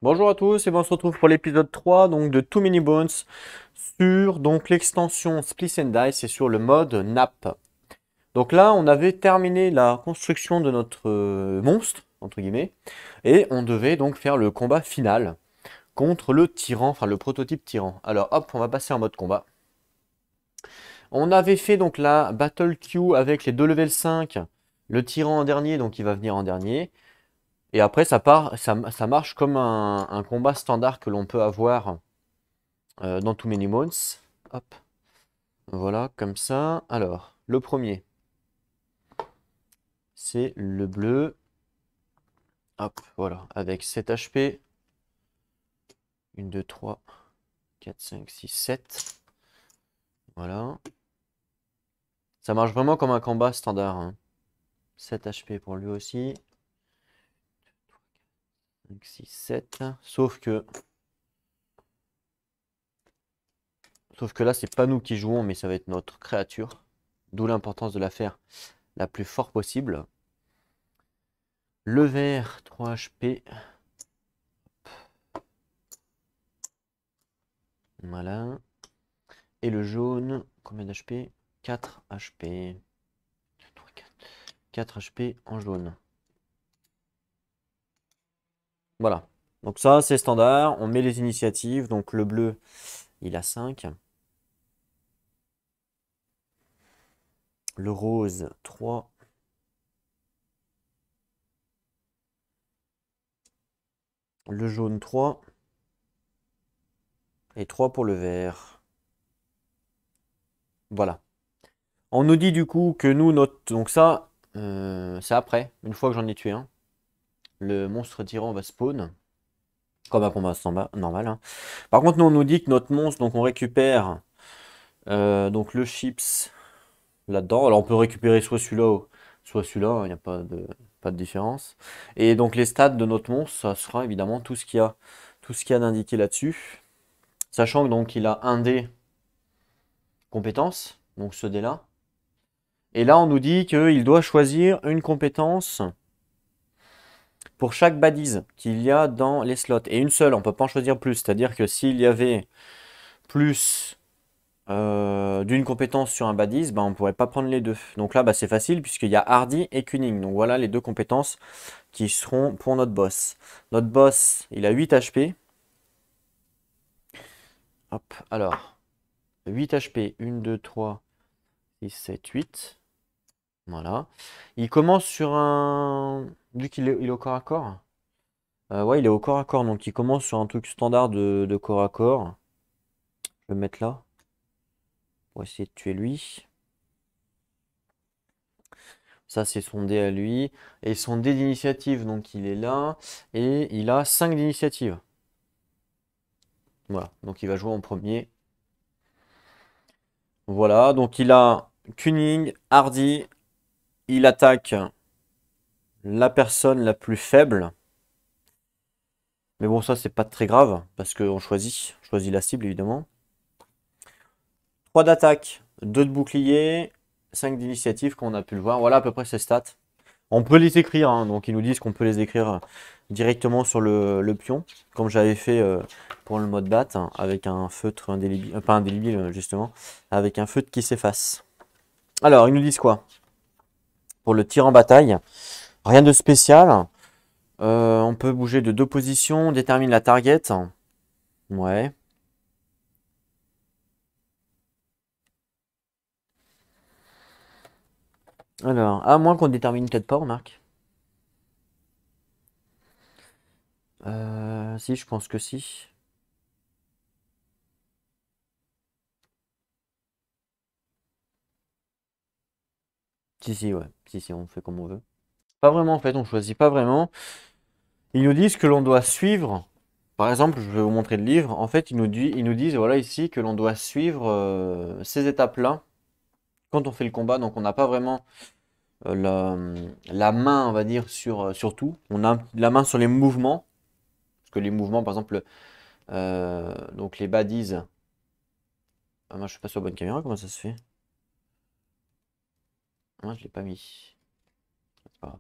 Bonjour à tous et on se retrouve pour l'épisode 3 donc, de Too Many Bones sur donc l'extension Splice and Dice et sur le mode NAP. Donc là, on avait terminé la construction de notre monstre, entre guillemets, et on devait donc faire le combat final contre le tyran, enfin le prototype tyran. Alors hop, on va passer en mode combat. On avait fait donc la Battle Queue avec les deux level 5, le tyran en dernier, donc il va venir en dernier. Et après, ça marche comme un combat standard que l'on peut avoir dans Too Many Bones. Hop, voilà, comme ça. Alors, le premier, c'est le bleu. Hop, voilà, avec 7 HP. 1, 2, 3, 4, 5, 6, 7. Voilà. Ça marche vraiment comme un combat standard, hein. 7 HP pour lui aussi. 5, 6, 7. Sauf que là, c'est pas nous qui jouons, mais ça va être notre créature. D'où l'importance de la faire la plus fort possible. Le vert, 3 HP. Voilà. Et le jaune, combien d'HP? 4 HP. 4 HP en jaune. Voilà. Donc ça, c'est standard. On met les initiatives. Donc le bleu, il a 5. Le rose, 3. Le jaune, 3. Et 3 pour le vert. Voilà. On nous dit du coup que nous, notre... Donc ça, c'est après. Une fois que j'en ai tué un. Le monstre tyran va spawn. Comme un combat normal, hein. Par contre, nous, on nous dit que notre monstre, donc on récupère donc le chips là-dedans. Alors on peut récupérer soit celui-là soit celui-là, hein, il n'y a pas de différence. Et donc les stats de notre monstre, ça sera évidemment tout ce qu'il y a d'indiqué là-dessus. Sachant que donc il a un dé compétence, donc ce dé-là. Et là on nous dit qu'il doit choisir une compétence pour chaque badise qu'il y a dans les slots. Et une seule, on ne peut pas en choisir plus. C'est-à-dire que s'il y avait plus d'une compétence sur un badise, bah, on ne pourrait pas prendre les deux. Donc là, bah, c'est facile puisqu'il y a Hardy et Cunning. Donc voilà les deux compétences qui seront pour notre boss. Notre boss, il a 8 HP. Hop, alors, 8 HP, 1, 2, 3, 6, 7, 8. Voilà. Il commence sur un... Vu qu'il est au corps à corps. Ouais, il est au corps à corps, donc il commence sur un truc standard de corps à corps. Je vais le mettre là pour essayer de tuer lui. Ça, c'est son dé à lui. Et son dé d'initiative, donc il est là. Et il a 5 d'initiative. Voilà, donc il va jouer en premier. Voilà, donc il a Cunning, Hardy. Il attaque la personne la plus faible. Mais bon, ça, c'est pas très grave. Parce qu'on choisit la cible, évidemment. 3 d'attaque, 2 de bouclier, 5 d'initiative, comme on a pu le voir. Voilà à peu près ses stats. On peut les écrire, hein, donc ils nous disent qu'on peut les écrire directement sur le pion, comme j'avais fait pour le mode bat, hein, avec un feutre indélébile, pas indélébile justement, avec un feutre qui s'efface. Alors, ils nous disent quoi? Pour le tir en bataille, rien de spécial. On peut bouger de 2 positions, on détermine la target. Ouais. Alors, à moins qu'on détermine peut-être pas, remarque. Si, je pense que si. Si, si, ouais. Si, si, on fait comme on veut. Pas vraiment, en fait, on choisit pas vraiment. Ils nous disent que l'on doit suivre. Par exemple, je vais vous montrer le livre. En fait, ils nous disent, voilà, ici, que l'on doit suivre ces étapes-là quand on fait le combat. Donc, on n'a pas vraiment la main, on va dire, sur tout. On a la main sur les mouvements. Parce que les mouvements, par exemple, donc les baddies. Ah, moi, je suis pas sur la bonne caméra, comment ça se fait? Ah, je l'ai pas mis. C'est pas grave.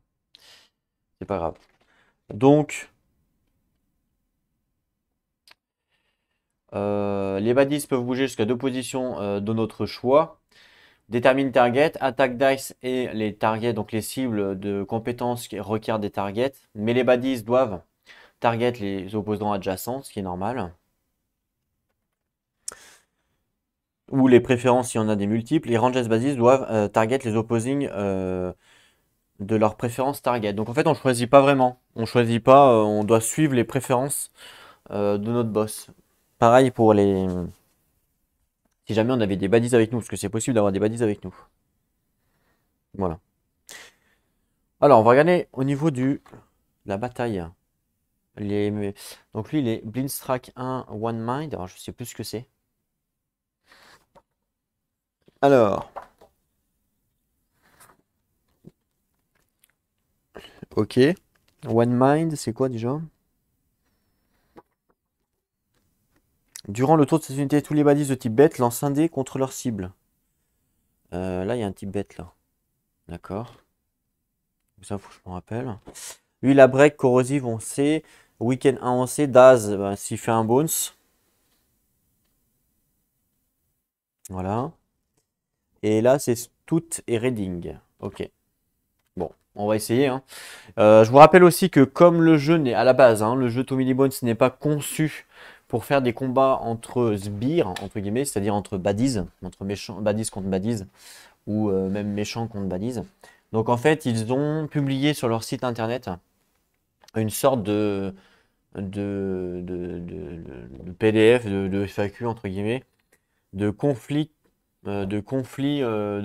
C'est pas grave. Donc, Les baddies peuvent bouger jusqu'à 2 positions de notre choix. Détermine target, attaque dice et les targets, donc les cibles de compétences qui requièrent des targets. Mais les baddies doivent target les opposants adjacents, ce qui est normal. Ou les préférences si on a des multiples. Les ranges baddies doivent target les opposing de leur préférence target. Donc en fait, on choisit pas vraiment. On choisit pas, on doit suivre les préférences de notre boss. Pareil pour les. Si jamais on avait des baddies avec nous, parce que c'est possible d'avoir des baddies avec nous. Voilà. Alors, on va regarder au niveau de la bataille. Donc lui, il est Blindstrike 1 One Mind. Alors, je sais plus ce que c'est. Alors, ok. One Mind, c'est quoi déjà? Durant le tour de cette unité, tous les baddies de type bête lancent un dé contre leur cible. Là, il y a un type bête là. D'accord. Ça, faut que je me rappelle. Lui, la break corrosive, on sait. Weekend 1, on sait. Daz, bah, s'il fait un bones. Voilà. Et là, c'est Stout et Reading. Ok. Bon, on va essayer, hein. Je vous rappelle aussi que comme le jeu n'est à la base, hein, le jeu Too Many Bones n'est pas conçu pour faire des combats entre sbires, entre guillemets, c'est-à-dire entre baddies, entre méchants, baddies contre baddies, ou même méchants contre baddies. Donc en fait, ils ont publié sur leur site internet une sorte de PDF, de FAQ, entre guillemets, de conflits de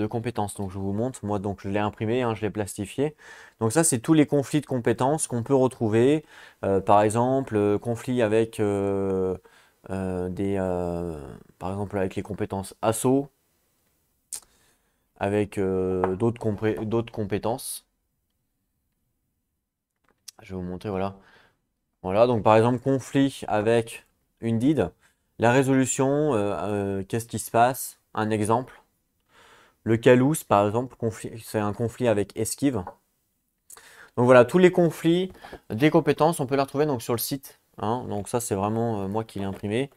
compétences. Donc je vous montre, moi donc je l'ai imprimé, hein, je l'ai plastifié. Donc ça c'est tous les conflits de compétences qu'on peut retrouver. Par exemple, conflit avec par exemple avec les compétences assaut, avec d'autres compétences. Je vais vous montrer, voilà. Voilà, donc par exemple conflit avec une DID. La résolution, qu'est-ce qui se passe? Un exemple. Le Calous, par exemple, c'est un conflit avec esquive. Donc voilà, tous les conflits des compétences, on peut les retrouver donc sur le site, hein. Donc ça, c'est vraiment moi qui l'ai imprimé.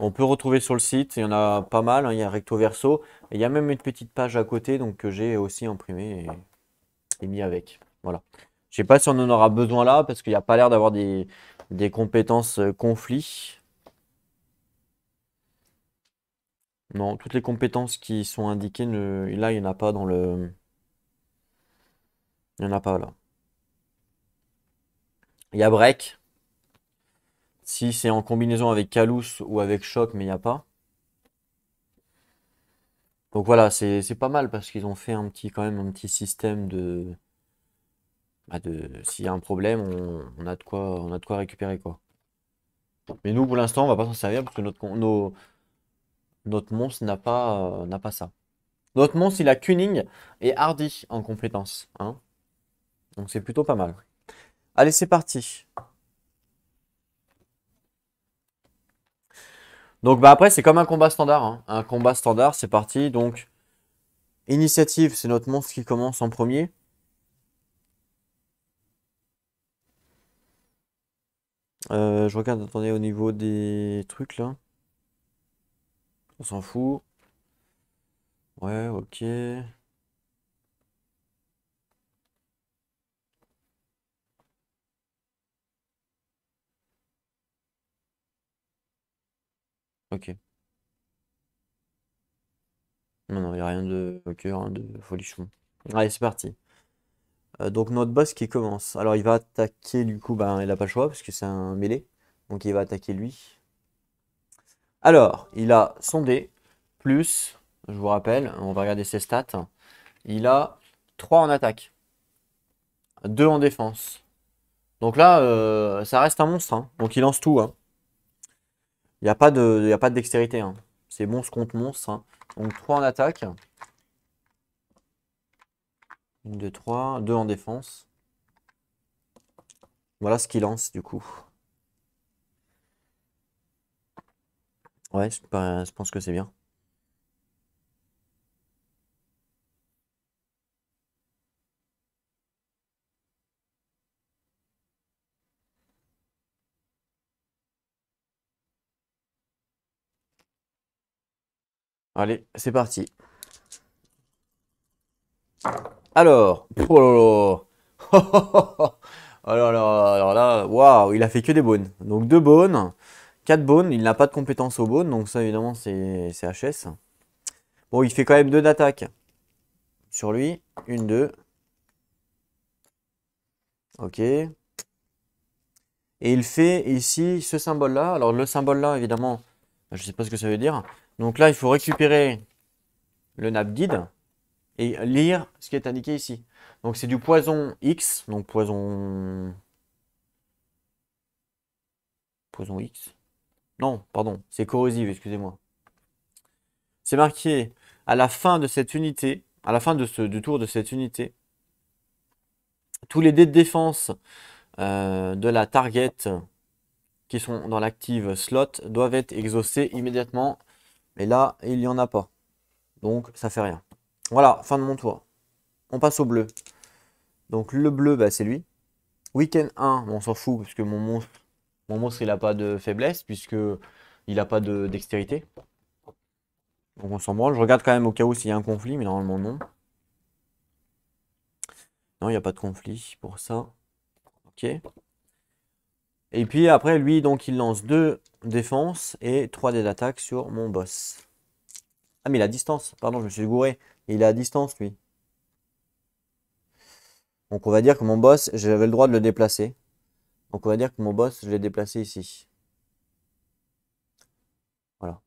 On peut retrouver sur le site, il y en a pas mal, hein. Il y a recto verso. Et il y a même une petite page à côté donc, que j'ai aussi imprimé et mis avec. Voilà. Je sais pas si on en aura besoin là, parce qu'il n'y a pas l'air d'avoir des compétences conflits. Non, toutes les compétences qui sont indiquées, là, il n'y en a pas dans le. Il n'y en a pas là. Il y a break. Si c'est en combinaison avec Calous ou avec Choc, mais il n'y a pas. Donc voilà, c'est pas mal parce qu'ils ont fait quand même un petit système s'il y a un problème, on a de quoi récupérer quoi. Mais nous, pour l'instant, on va pas s'en servir parce que notre monstre n'a pas ça. Notre monstre, il a Cunning et Hardy en compétence, hein. Donc c'est plutôt pas mal. Allez, c'est parti. Donc bah après, c'est comme un combat standard, hein. Un combat standard, c'est parti. Donc, initiative, c'est notre monstre qui commence en premier. Je regarde, attendez, au niveau des trucs là. On s'en fout. Ouais, ok. Ok. Non, non, il n'y a rien de. Ok, rien de folichon. Allez, c'est parti. Donc notre boss qui commence. Alors il va attaquer du coup, ben, il a pas le choix parce que c'est un mêlé. Donc il va attaquer lui. Alors, il a son dé, plus, je vous rappelle, on va regarder ses stats. Il a 3 en attaque, 2 en défense. Donc là, ça reste un monstre, hein. Donc il lance tout, hein. Il y a pas de dextérité, hein. C'est monstre contre monstre, hein. Donc 3 en attaque. 1, 2, 3, 2 en défense. Voilà ce qu'il lance du coup. Ouais, je pense que c'est bien. Allez, c'est parti. Alors, oh là là. Alors là, waouh, il a fait que des bones. Donc 2 bones, 4 bones, il n'a pas de compétence au bone, donc ça évidemment c'est HS. Bon, il fait quand même 2 d'attaque sur lui. Une, 2. Ok. Et il fait ici ce symbole-là. Alors le symbole-là, évidemment, je ne sais pas ce que ça veut dire. Donc là, il faut récupérer le nap guide et lire ce qui est indiqué ici. Donc c'est du poison X, donc poison X. Non, pardon, c'est corrosive, excusez-moi. C'est marqué à la fin de cette unité, à la fin du tour de cette unité, tous les dés de défense de la target qui sont dans l'active slot doivent être exaucés immédiatement. Mais là, il n'y en a pas. Donc, ça fait rien. Voilà, fin de mon tour. On passe au bleu. Donc, le bleu, bah, c'est lui. Week-end 1, bon, on s'en fout parce que mon monstre il n'a pas de faiblesse puisque il n'a pas de dextérité. Donc, on s'en branle. Je regarde quand même au cas où s'il y a un conflit, mais normalement, non. Non, il n'y a pas de conflit pour ça. Ok. Et puis après, lui, donc, il lance 2 défenses et 3 dés d'attaque sur mon boss. Ah, mais il a distance. Pardon, je me suis gouré. Il est à distance, lui. Donc, on va dire que mon boss, j'avais le droit de le déplacer. Donc, on va dire que mon boss, je l'ai déplacé ici. Voilà.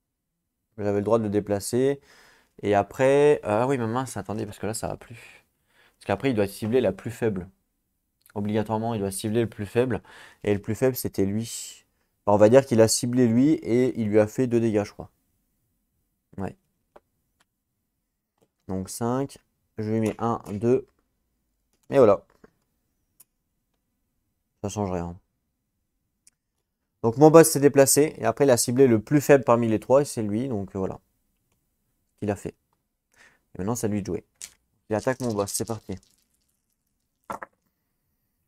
J'avais le droit de le déplacer. Et après... ah oui, mais mince, attendez, parce que là, ça va plus. Parce qu'après, il doit cibler la plus faible. Obligatoirement, il doit cibler le plus faible. Et le plus faible, c'était lui. Enfin, on va dire qu'il a ciblé lui et il lui a fait 2 dégâts, je crois. Ouais. Donc 5. Je lui mets 1, 2. Et voilà. Ça change rien. Donc mon boss s'est déplacé. Et après, il a ciblé le plus faible parmi les 3. Et c'est lui. Donc voilà. Il a fait. Et maintenant, c'est à lui de jouer. Il attaque mon boss. C'est parti.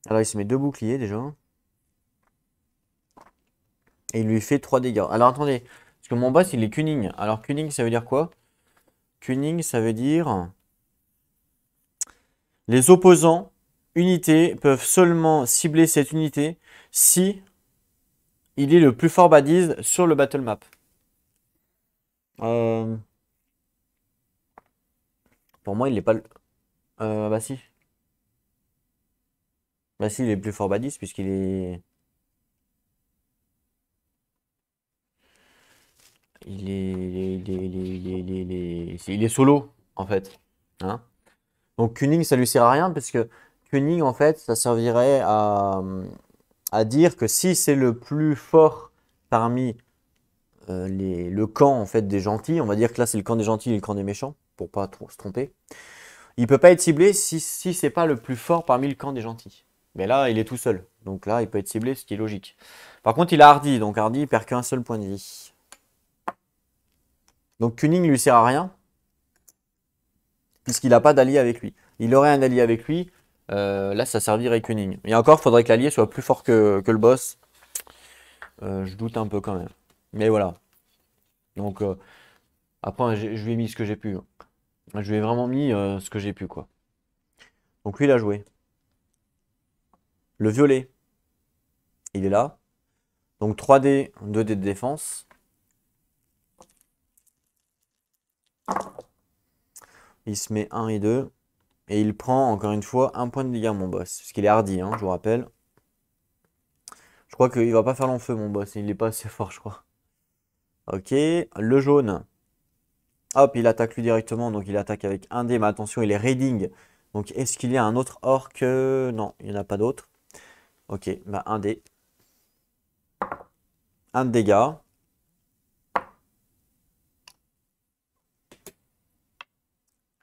Alors, il se met 2 boucliers déjà. Et il lui fait 3 dégâts. Alors, attendez. Parce que mon boss, il est Kuning. Alors, Kuning, ça veut dire quoi? Kuning, ça veut dire... Les opposants, unités, peuvent seulement cibler cette unité si il est le plus fort badise sur le battle map. Euh, pour moi, il n'est pas le... bah si. Bah si, il est le plus fort badise puisqu'il est... Il est solo, en fait. Hein. Donc Kuning, ça lui sert à rien parce que Kuning, en fait, ça servirait à dire que si c'est le plus fort parmi le camp en fait, des gentils, on va dire que là c'est le camp des gentils et le camp des méchants, pour pas trop se tromper, il peut pas être ciblé si c'est pas le plus fort parmi le camp des gentils. Mais là, il est tout seul. Donc là, il peut être ciblé, ce qui est logique. Par contre, il a Hardy, donc Hardy, il perd qu'un seul point de vie. Donc Kuning lui sert à rien, puisqu'il n'a pas d'allié avec lui. Il aurait un allié avec lui, là ça servirait Kuning. Et encore, il faudrait que l'allié soit plus fort que le boss. Je doute un peu quand même. Mais voilà. Donc après, je lui ai mis ce que j'ai pu. Je lui ai vraiment mis ce que j'ai pu, quoi. Donc lui, il a joué. Le violet, il est là. Donc 3D, 2D de défense. Il se met 1 et 2. Et il prend encore une fois un point de dégâts, mon boss. Parce qu'il est hardy, hein, je vous rappelle. Je crois qu'il va pas faire long feu, mon boss. Il n'est pas assez fort, je crois. Ok, le jaune. Hop, il attaque lui directement. Donc il attaque avec un dé. Mais attention, il est raiding. Donc est-ce qu'il y a un autre orc? Non, il n'y en a pas d'autre. Ok, bah un dé. Un de dégâts.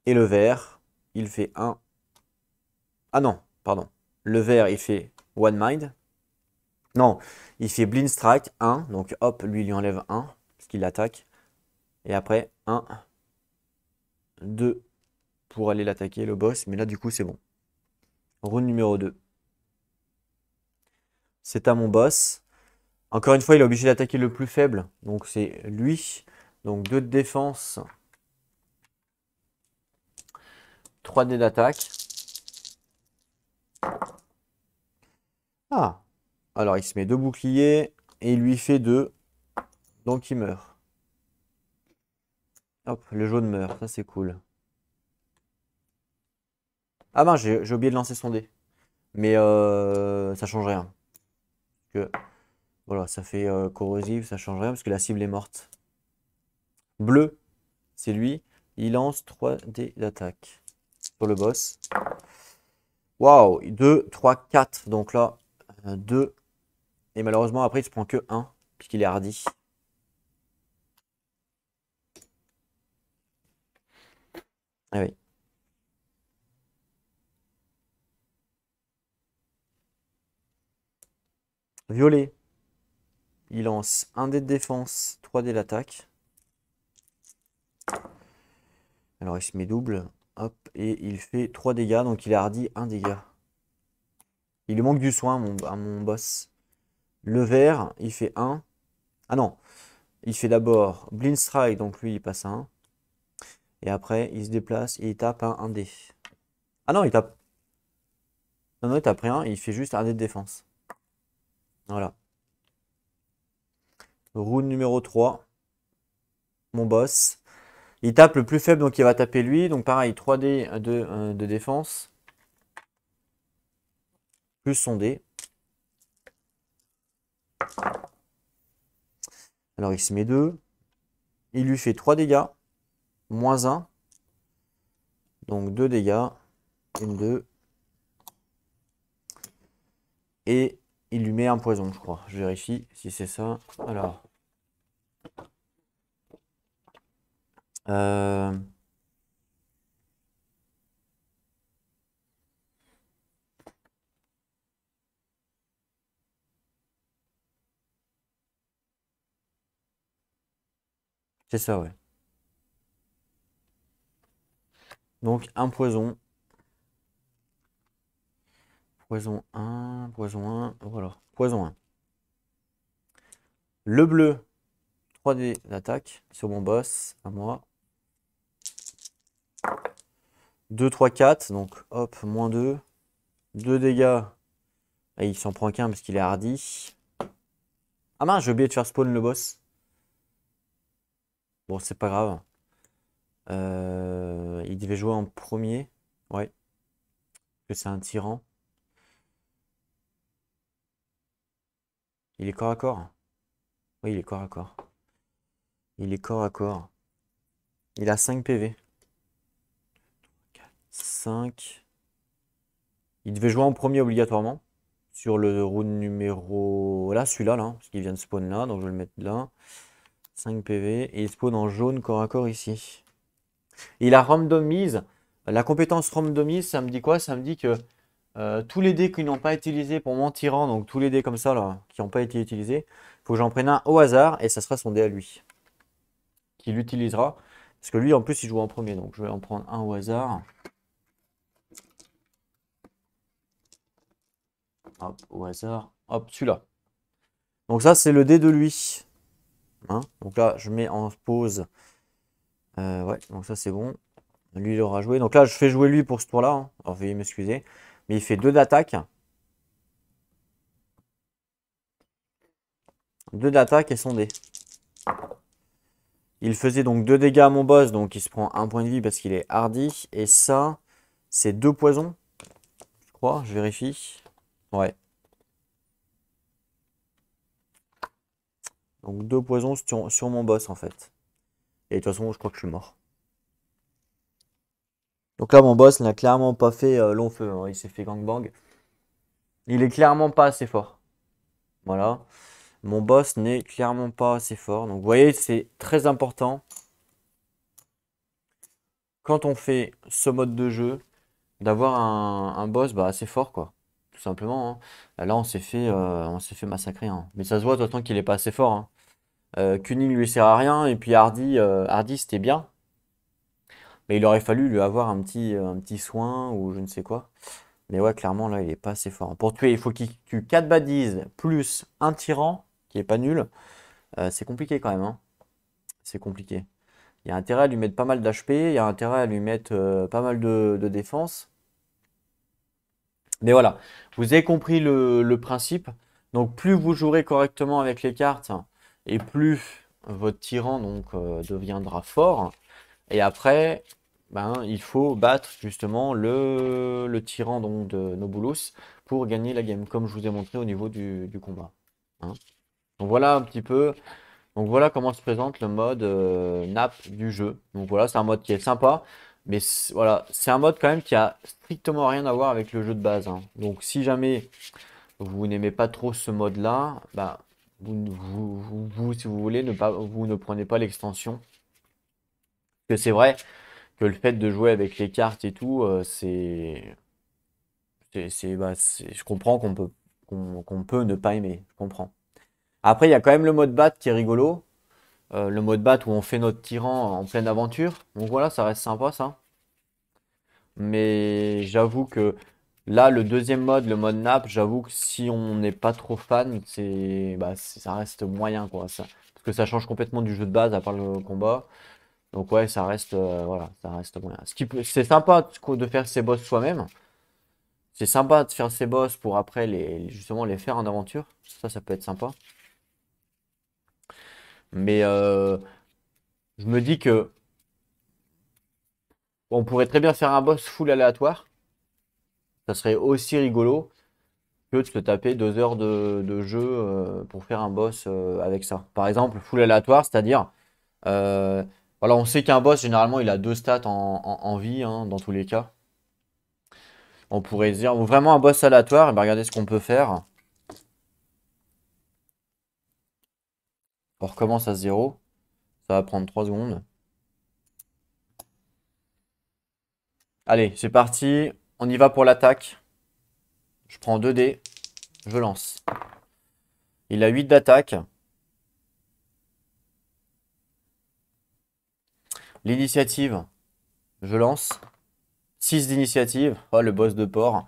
Et le vert, il fait 1. Ah non, pardon. Le vert, il fait One Mind. Non, il fait Blind Strike 1. Donc hop, lui, il lui enlève 1. Parce qu'il l'attaque. Et après, 1, 2 pour aller l'attaquer, le boss. Mais là, du coup, c'est bon. Round numéro 2. C'est à mon boss. Encore une fois, il est obligé d'attaquer le plus faible. Donc c'est lui. Donc 2 de défense. 3 dés d'attaque. Ah. Alors, il se met 2 boucliers et il lui fait 2. Donc, il meurt. Hop, le jaune meurt. Ça, c'est cool. Ah ben, j'ai oublié de lancer son dé. Mais ça change rien. Que, voilà, ça fait corrosif, ça change rien parce que la cible est morte. Bleu, c'est lui. Il lance 3 dés d'attaque sur le boss. Waouh, 2, 3, 4. Donc là, 2. Et malheureusement, après, il se prend que 1, puisqu'il est hardi. Ah oui. Violet. Il lance 1 dé de défense, 3 dés d'attaque. Alors il se met double. Hop, et il fait 3 dégâts, donc il est hardi 1 dégât. Il lui manque du soin à mon boss. Le vert, il fait 1. Ah non, il fait d'abord Blind Strike, donc lui il passe à 1. Et après, il se déplace et il tape un dé. Ah non, il tape. Non, non, il tape rien, il fait juste un dé de défense. Voilà. Round numéro 3. Mon boss. Il tape le plus faible, donc il va taper lui. Donc pareil, 3 dés de défense. Plus son dé. Alors il se met 2. Il lui fait 3 dégâts. Moins 1. Donc 2 dégâts. 1, 2. Et il lui met un poison, je crois. Je vérifie si c'est ça. Alors. Euh... C'est ça, ouais. Donc un poison. Poison 1, poison 1, voilà. Poison 1. Le bleu, 3 dés d'attaque sur mon boss, à moi. 2, 3, 4, donc hop, moins 2. 2 dégâts. Et il s'en prend qu'un parce qu'il est hardi. Ah mince, j'ai oublié de faire spawn le boss. Bon, c'est pas grave. Il devait jouer en premier. Ouais. Que c'est un tyran. Il est corps à corps. Oui, il est corps à corps. Il est corps à corps. Il a 5 PV. 5. Il devait jouer en premier obligatoirement. Sur le round numéro... Là, celui-là, là, parce qu'il vient de spawn là, donc je vais le mettre là. 5 PV. Et il spawn en jaune corps à corps ici. Et il a randomise. La compétence randomise, ça me dit quoi? Ça me dit que tous les dés qui n'ont pas été utilisés pour mon tyran, donc tous les dés comme ça, là, qui n'ont pas été utilisés, il faut que j'en prenne un au hasard, et ça sera son dé à lui. Qui l'utilisera. Parce que lui, en plus, il joue en premier, donc je vais en prendre un au hasard. Hop, au hasard. Hop, celui-là. Donc ça, c'est le dé de lui. Hein, donc là, je mets en pause. Ouais, donc ça, c'est bon. Lui, il aura joué. Donc là, je fais jouer lui pour ce tour-là. Hein. Alors, veuillez m'excuser. Mais il fait 2 d'attaque. 2 d'attaque et son dé. Il faisait donc 2 dégâts à mon boss. Donc il se prend 1 point de vie parce qu'il est hardi. Et ça, c'est 2 poisons. Je crois, je vérifie. Ouais. Donc 2 poisons sur mon boss en fait. Et de toute façon, je crois que je suis mort. Donc là, mon boss n'a clairement pas fait long feu. Hein. Il s'est fait gangbang. Il est clairement pas assez fort. Voilà. Mon boss n'est clairement pas assez fort. Donc vous voyez, c'est très important. Quand on fait ce mode de jeu, d'avoir un boss assez fort, quoi. Tout simplement. Hein. Là, on s'est fait massacrer. Hein. Mais ça se voit, de toute façon, qu'il est pas assez fort. Hein. Kuning lui sert à rien. Et puis Hardy c'était bien. Mais il aurait fallu lui avoir un petit soin ou je ne sais quoi. Mais ouais, clairement, là, il est pas assez fort. Pour tuer, il faut qu'il tue 4 badises plus un tyran, qui est pas nul. C'est compliqué quand même. Hein. C'est compliqué. Il y a intérêt à lui mettre pas mal d'HP, il y a intérêt à lui mettre pas mal de défense. Mais voilà, vous avez compris le principe. Donc plus vous jouerez correctement avec les cartes, et plus votre tyran donc, deviendra fort. Et après, ben, il faut battre justement le tyran donc, de Nobulus pour gagner la game, comme je vous ai montré au niveau du combat. Hein. Donc voilà un petit peu. Donc voilà comment se présente le mode nap du jeu. Donc voilà, c'est un mode qui est sympa, mais voilà, c'est un mode quand même qui a strictement rien à voir avec le jeu de base. Hein. Donc si jamais vous n'aimez pas trop ce mode-là, bah, si vous voulez, vous ne prenez pas l'extension. Parce que c'est vrai que le fait de jouer avec les cartes et tout, je comprends qu'on peut ne pas aimer. Je comprends. Après, il y a quand même le mode bat qui est rigolo. Le mode bat où on fait notre tyran en pleine aventure. Donc voilà, ça reste sympa ça. Mais j'avoue que là, le deuxième mode, le mode nap, j'avoue que si on n'est pas trop fan, ça reste moyen quoi. Parce que ça change complètement du jeu de base à part le combat. Donc ouais, ça reste, voilà, ça reste moyen. C'est sympa de faire ses boss soi-même. C'est sympa de faire ses boss pour après justement les faire en aventure. Ça peut être sympa. Mais je me dis que on pourrait très bien faire un boss full aléatoire. Ça serait aussi rigolo que de se taper 2 heures de jeu pour faire un boss avec ça. Par exemple, full aléatoire, c'est-à-dire, euh, voilà, on sait qu'un boss, généralement, il a 2 stats en vie, hein, dans tous les cas. On pourrait se dire, vraiment un boss aléatoire, et ben regardez ce qu'on peut faire. On recommence à 0. Ça va prendre 3 secondes. Allez, c'est parti. On y va pour l'attaque. Je prends 2 dés. Je lance. Il a 8 d'attaque. L'initiative, je lance. 6 d'initiative. Oh, le boss de porc.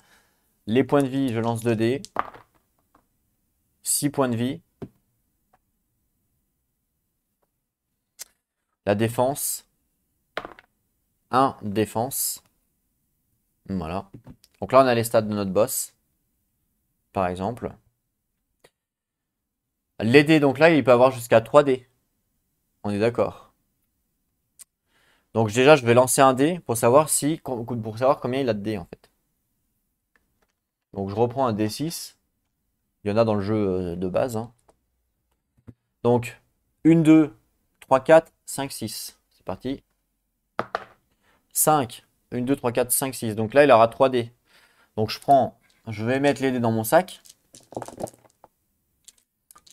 Les points de vie, je lance 2 dés. 6 points de vie. La défense. 1 défense. Voilà. Donc là, on a les stats de notre boss. Par exemple. Les dés, donc là, il peut avoir jusqu'à 3 dés. On est d'accord. Donc déjà, je vais lancer un dé pour savoir combien il a de dés en fait. Donc je reprends un D6. Il y en a dans le jeu de base. Hein. Donc 1, 2, 3, 4, 5, 6. C'est parti. 5. 1, 2, 3, 4, 5, 6. Donc là, il aura 3 dés. Donc je vais mettre les dés dans mon sac.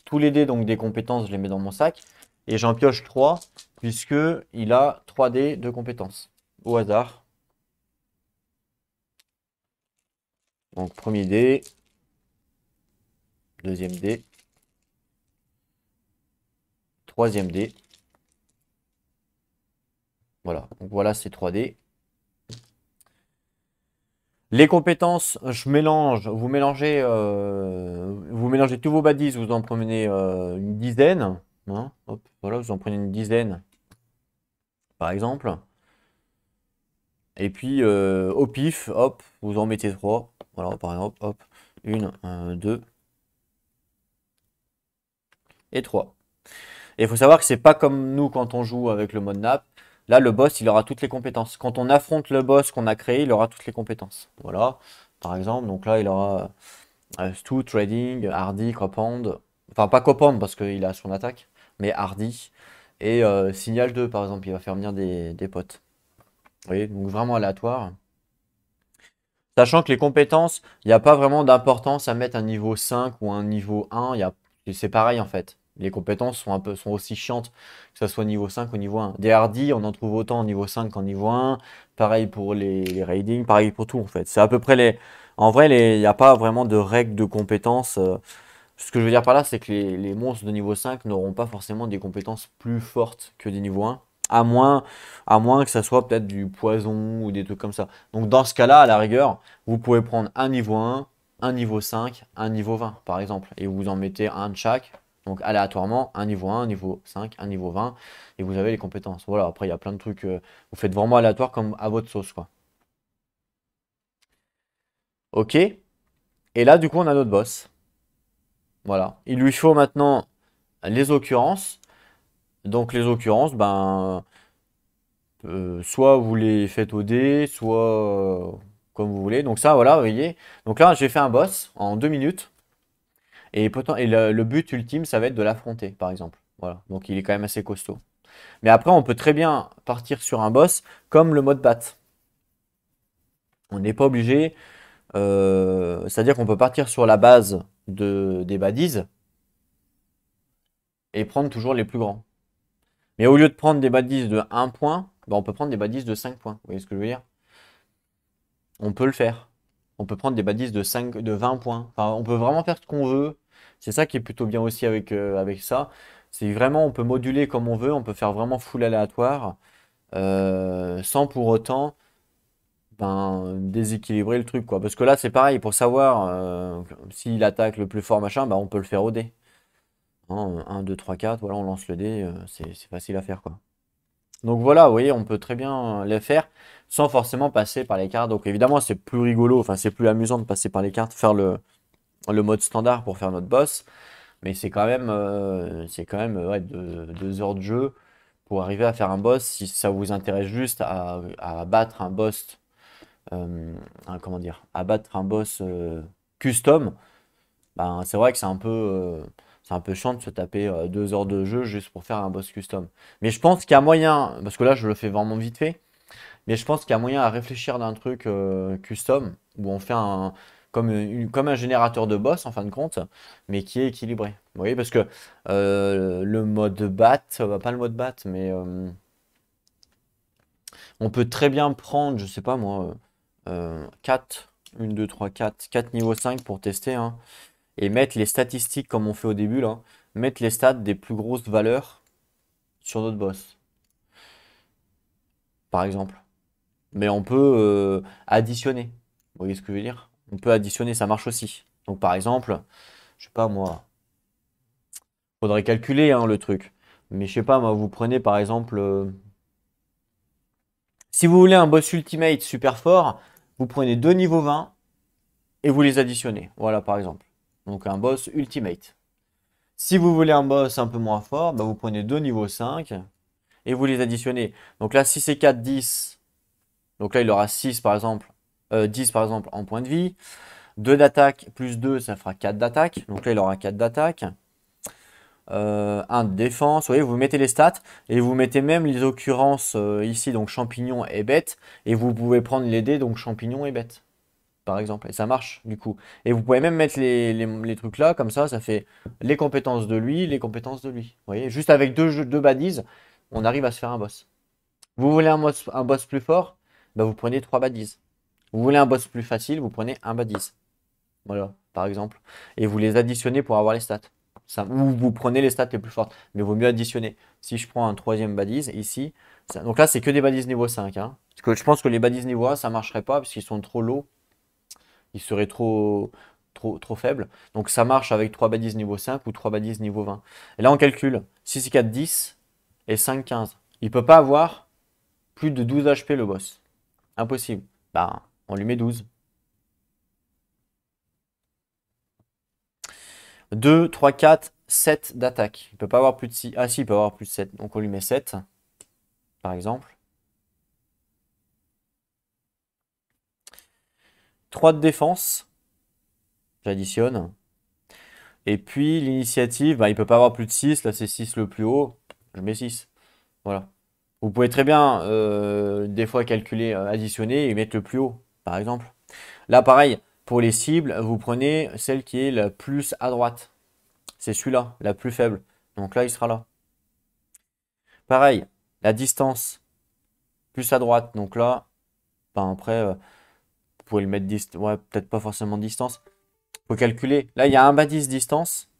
Tous les dés donc des compétences, je les mets dans mon sac. Et j'en pioche 3, puisque il a 3 dés de compétences. Au hasard. Donc premier dé. Deuxième dé. Troisième dé. Voilà. Donc voilà ces 3 dés. Les compétences, vous mélangez tous vos baddies, vous en prenez une dizaine. Hein, hop, voilà, vous en prenez une dizaine, par exemple. Et puis, au pif, hop, vous en mettez 3. Voilà, par exemple, hop, 1, 2 et 3. Et il faut savoir que c'est pas comme nous quand on joue avec le mode nap. Là, le boss, il aura toutes les compétences. Quand on affronte le boss qu'on a créé, il aura toutes les compétences. Voilà, par exemple, donc là, il aura Stu, Trading, Hardy, Copand. Enfin, pas Copand parce qu'il a son attaque, mais Hardy. Et Signal 2, par exemple, il va faire venir des potes. Vous voyez, donc vraiment aléatoire. Sachant que les compétences, il n'y a pas vraiment d'importance à mettre un niveau 5 ou un niveau 1. C'est pareil en fait. Les compétences sont aussi chiantes que ce soit niveau 5 ou niveau 1. Des Hardy, on en trouve autant au niveau 5 qu'en niveau 1. Pareil pour les raiding, pareil pour tout en fait. C'est à peu près les. En vrai, il n'y a pas vraiment de règles de compétences. Ce que je veux dire par là, c'est que les monstres de niveau 5 n'auront pas forcément des compétences plus fortes que des niveaux 1. À moins, à moins que ça soit peut-être du poison ou des trucs comme ça. Donc dans ce cas-là, à la rigueur, vous pouvez prendre un niveau 1, un niveau 5, un niveau 20 par exemple. Et vous en mettez un de chaque. Donc aléatoirement, un niveau 1, un niveau 5, un niveau 20, et vous avez les compétences. Voilà, après il y a plein de trucs, vous faites vraiment aléatoire comme à votre sauce, quoi. Ok, et là du coup on a notre boss. Voilà, il lui faut maintenant les occurrences. Donc les occurrences, ben, soit vous les faites au dé, soit comme vous voulez. Donc ça, voilà, vous voyez. Donc là, j'ai fait un boss en 2 minutes. Et le but ultime, ça va être de l'affronter, par exemple. Voilà, donc il est quand même assez costaud. Mais après, on peut très bien partir sur un boss comme le mode bat. On n'est pas obligé, c'est-à-dire qu'on peut partir sur la base des baddies et prendre toujours les plus grands. Mais au lieu de prendre des baddies de 1 point, ben, on peut prendre des baddies de 5 points. Vous voyez ce que je veux dire? On peut le faire. On peut prendre des balises de 5, de 20 points. Enfin, on peut vraiment faire ce qu'on veut. C'est ça qui est plutôt bien aussi avec ça. C'est vraiment, on peut moduler comme on veut. On peut faire vraiment full aléatoire. Sans pour autant ben, déséquilibrer le truc, quoi. Parce que là, c'est pareil. Pour savoir s'il attaque le plus fort, machin, ben, on peut le faire au dé. Hein, 1, 2, 3, 4. Voilà, on lance le dé. C'est facile à faire, quoi. Donc voilà, vous voyez, on peut très bien les faire sans forcément passer par les cartes. Donc évidemment, c'est plus rigolo, enfin c'est plus amusant de passer par les cartes, faire le mode standard pour faire notre boss. Mais c'est quand même ouais, 2 heures de jeu pour arriver à faire un boss. Si ça vous intéresse juste à battre un boss, comment dire, à battre un boss custom, ben, c'est vrai que c'est un peu chiant de se taper 2 heures de jeu juste pour faire un boss custom. Mais je pense qu'il y a moyen, parce que là je le fais vraiment vite fait, mais je pense qu'il y a moyen à réfléchir d'un truc custom où on fait comme un générateur de boss en fin de compte, mais qui est équilibré. Vous voyez, parce que le mode bat, pas le mode bat, mais on peut très bien prendre, je sais pas moi, 4, 1, 2, 3, 4 niveau 5 pour tester, hein, et mettre les statistiques comme on fait au début là, mettre les stats des plus grosses valeurs sur notre boss, par exemple. Mais on peut additionner. Vous voyez ce que je veux dire? On peut additionner, ça marche aussi. Donc par exemple, je sais pas moi, faudrait calculer hein, le truc. Mais je sais pas moi, vous prenez par exemple, si vous voulez un boss ultimate super fort, vous prenez deux niveaux 20 et vous les additionnez. Voilà par exemple. Donc un boss ultimate. Si vous voulez un boss un peu moins fort, bah, vous prenez deux niveaux 5 et vous les additionnez. Donc là, si c'est 4, 10, donc là il aura 6 par exemple, 10 par exemple en point de vie. 2 d'attaque plus 2, ça fera 4 d'attaque. Donc là, il aura 4 d'attaque. 1 de défense. Vous voyez, vous mettez les stats et vous mettez même les occurrences ici, donc champignon et bête. Et vous pouvez prendre les dés, donc champignon et bête, par exemple. Et ça marche, du coup. Et vous pouvez même mettre les trucs là, comme ça fait les compétences de lui, les compétences de lui. Vous voyez, juste avec deux badises, on arrive à se faire un boss. Vous voulez un boss plus fort, bah vous prenez 3 badises. Vous voulez un boss plus facile, vous prenez un badise. Voilà, par exemple. Et vous les additionnez pour avoir les stats. Ou vous prenez les stats les plus fortes. Mais il vaut mieux additionner. Si je prends un troisième badise ici, donc là c'est que des badises niveau 5. Hein. Parce que je pense que les badises niveau 1 ça marcherait pas parce qu'ils sont trop low. Ils seraient trop faibles. Donc ça marche avec 3 badises niveau 5 ou 3 badises niveau 20. Et là on calcule 6, 4, 10 et 5, 15. Il peut pas avoir plus de 12 HP le boss. Impossible. Bah, on lui met 12. 2, 3, 4, 7 d'attaque. Il peut pas avoir plus de 6. Ah si, il peut avoir plus de 7. Donc on lui met 7, par exemple. 3 de défense. J'additionne. Et puis l'initiative, bah, il peut pas avoir plus de 6. Là c'est 6 le plus haut. Je mets 6. Voilà. Vous pouvez très bien des fois calculer, additionner et mettre le plus haut, par exemple. Là pareil, pour les cibles, vous prenez celle qui est la plus à droite. C'est celui-là, la plus faible. Donc là, il sera là. Pareil, la distance, plus à droite. Donc là, ben après, vous pouvez le mettre ouais, peut-être pas forcément distance. Faut calculer. Là, il y a un bâtisse distance.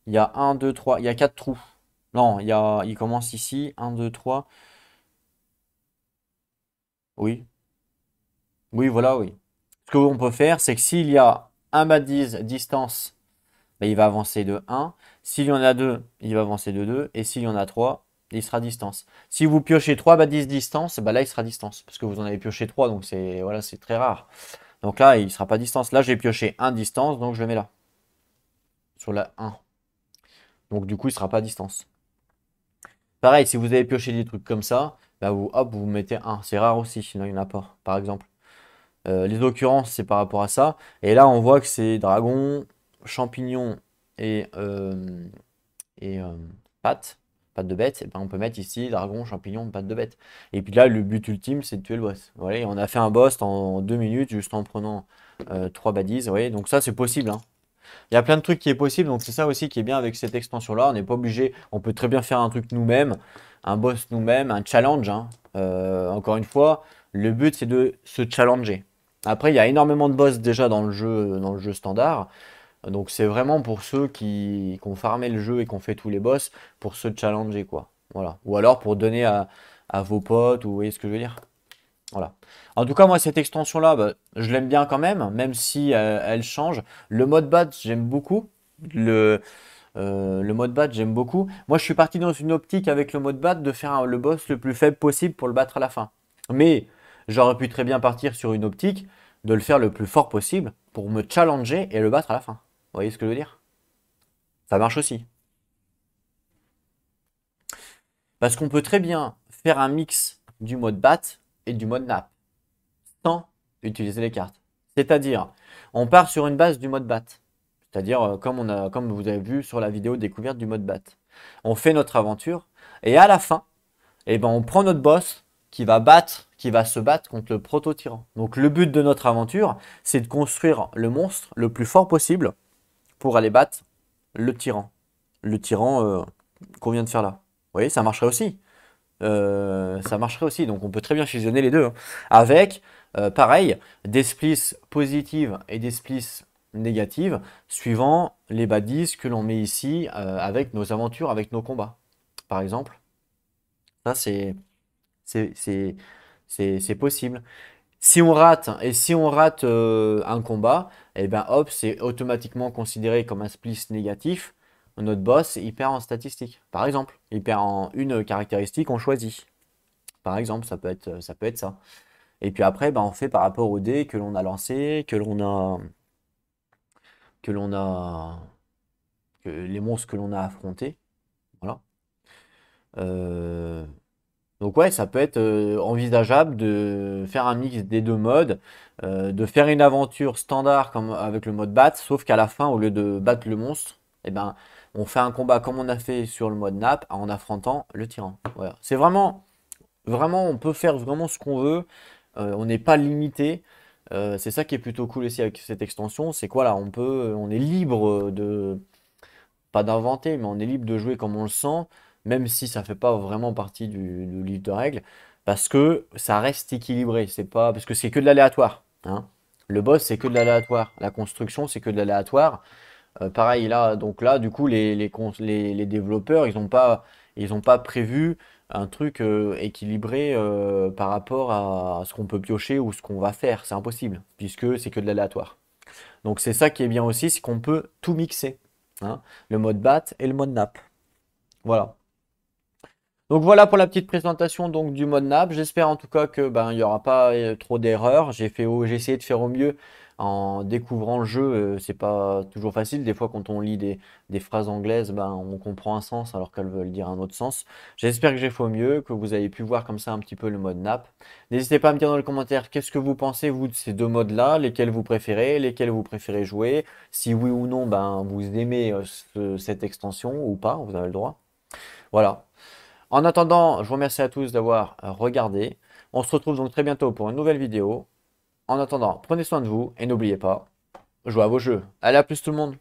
Il y a un 2 3 il y a 4 trous. Non, il commence ici. Un 2 3. Oui. Oui, voilà, oui. Ce qu'on peut faire, c'est que s'il y a un bâtisse distance bah, il va avancer de 1. S'il y en a 2, il va avancer de 2. Et s'il y en a 3, il sera distance. Si vous piochez 3 balises distance, bah là, il sera distance. Parce que vous en avez pioché 3, donc c'est voilà, c'est très rare. Donc là, il ne sera pas distance. Là, j'ai pioché 1 distance, donc je le mets là. Sur la 1. Donc du coup, il ne sera pas distance. Pareil, si vous avez pioché des trucs comme ça, bah vous, hop, vous mettez 1. C'est rare aussi, sinon il n'y en a pas, par exemple. Les occurrences, c'est par rapport à ça. Et là, on voit que c'est dragon, champignon et, et pâte, pâte de bête. Et ben, on peut mettre ici dragon, champignon, pâte de bête. Et puis là, le but ultime, c'est de tuer le boss. Voilà, et on a fait un boss en 2 minutes, juste en prenant 3 badises. Vous voyez, donc ça, c'est possible, hein. Il y a plein de trucs qui est possible, donc c'est ça aussi qui est bien avec cette extension-là. On n'est pas obligé, on peut très bien faire un truc nous-mêmes, un boss nous-mêmes, un challenge, hein. Encore une fois, le but c'est de se challenger. Après, il y a énormément de boss déjà dans le jeu standard. Donc c'est vraiment pour ceux qui ont farmé le jeu et qui ont fait tous les boss pour se challenger, quoi. Voilà. Ou alors pour donner à vos potes, ou vous voyez ce que je veux dire. Voilà. En tout cas, moi, cette extension-là, bah, je l'aime bien quand même si elle change. Le mode batch, j'aime beaucoup. Le, le mode batch, j'aime beaucoup. Moi, je suis parti dans une optique avec le mode batch de faire le boss le plus faible possible pour le battre à la fin. Mais j'aurais pu très bien partir sur une optique de le faire le plus fort possible pour me challenger et le battre à la fin. Vous voyez ce que je veux dire? Ça marche aussi. Parce qu'on peut très bien faire un mix du mode bat et du mode nap sans utiliser les cartes. C'est-à-dire, on part sur une base du mode bat. C'est-à-dire, comme vous avez vu sur la vidéo découverte du mode bat. On fait notre aventure et à la fin, eh ben, on prend notre boss qui va se battre contre le proto-tyran. Donc le but de notre aventure, c'est de construire le monstre le plus fort possible pour aller battre le tyran. Le tyran qu'on vient de faire là. Vous voyez, ça marcherait aussi. Ça marcherait aussi. Donc on peut très bien fusionner les deux, hein. Avec, pareil, des splits positives et des splits négatives, suivant les badises que l'on met ici avec nos aventures, avec nos combats. Par exemple, ça c'est c'est- c'est possible. Si on rate un combat, et ben hop, c'est automatiquement considéré comme un split négatif. Notre boss, il perd en statistique. Par exemple, il perd en une caractéristique, on choisit. Par exemple, ça peut être ça. Et puis après, ben, on fait par rapport aux dés que l'on a lancés, que l'on a, que les monstres que l'on a affrontés. Voilà. Euh, donc ouais, ça peut être envisageable de faire un mix des deux modes, de faire une aventure standard comme avec le mode bat, sauf qu'à la fin, au lieu de battre le monstre, eh ben, on fait un combat comme on a fait sur le mode nap en affrontant le tyran. Voilà. C'est vraiment, vraiment, on peut faire vraiment ce qu'on veut. On n'est pas limité. C'est ça qui est plutôt cool aussi avec cette extension, c'est quoi là, on est libre de, pas d'inventer, mais on est libre de jouer comme on le sent, même si ça fait pas vraiment partie du livre de règles, parce que ça reste équilibré. C'est pas parce que c'est que de l'aléatoire, hein. Le boss c'est que de l'aléatoire, la construction c'est que de l'aléatoire. Pareil là, donc là du coup les développeurs ils ont pas prévu un truc équilibré par rapport à ce qu'on peut piocher ou ce qu'on va faire. C'est impossible puisque c'est que de l'aléatoire. Donc c'est ça qui est bien aussi, c'est qu'on peut tout mixer, hein, le mode bat et le mode nap. Voilà. Donc voilà pour la petite présentation donc du mode nap. J'espère en tout cas que ben il y aura pas trop d'erreurs. J'ai essayé de faire au mieux en découvrant le jeu. C'est pas toujours facile. Des fois quand on lit des phrases anglaises, ben on comprend un sens alors qu'elles veulent dire un autre sens. J'espère que j'ai fait au mieux, que vous avez pu voir comme ça un petit peu le mode nap. N'hésitez pas à me dire dans les commentaires qu'est-ce que vous pensez vous de ces deux modes-là, lesquels vous préférez jouer, si oui ou non ben vous aimez cette extension ou pas, vous avez le droit. Voilà. En attendant, je vous remercie à tous d'avoir regardé. On se retrouve donc très bientôt pour une nouvelle vidéo. En attendant, prenez soin de vous et n'oubliez pas, jouez à vos jeux. Allez, à plus tout le monde!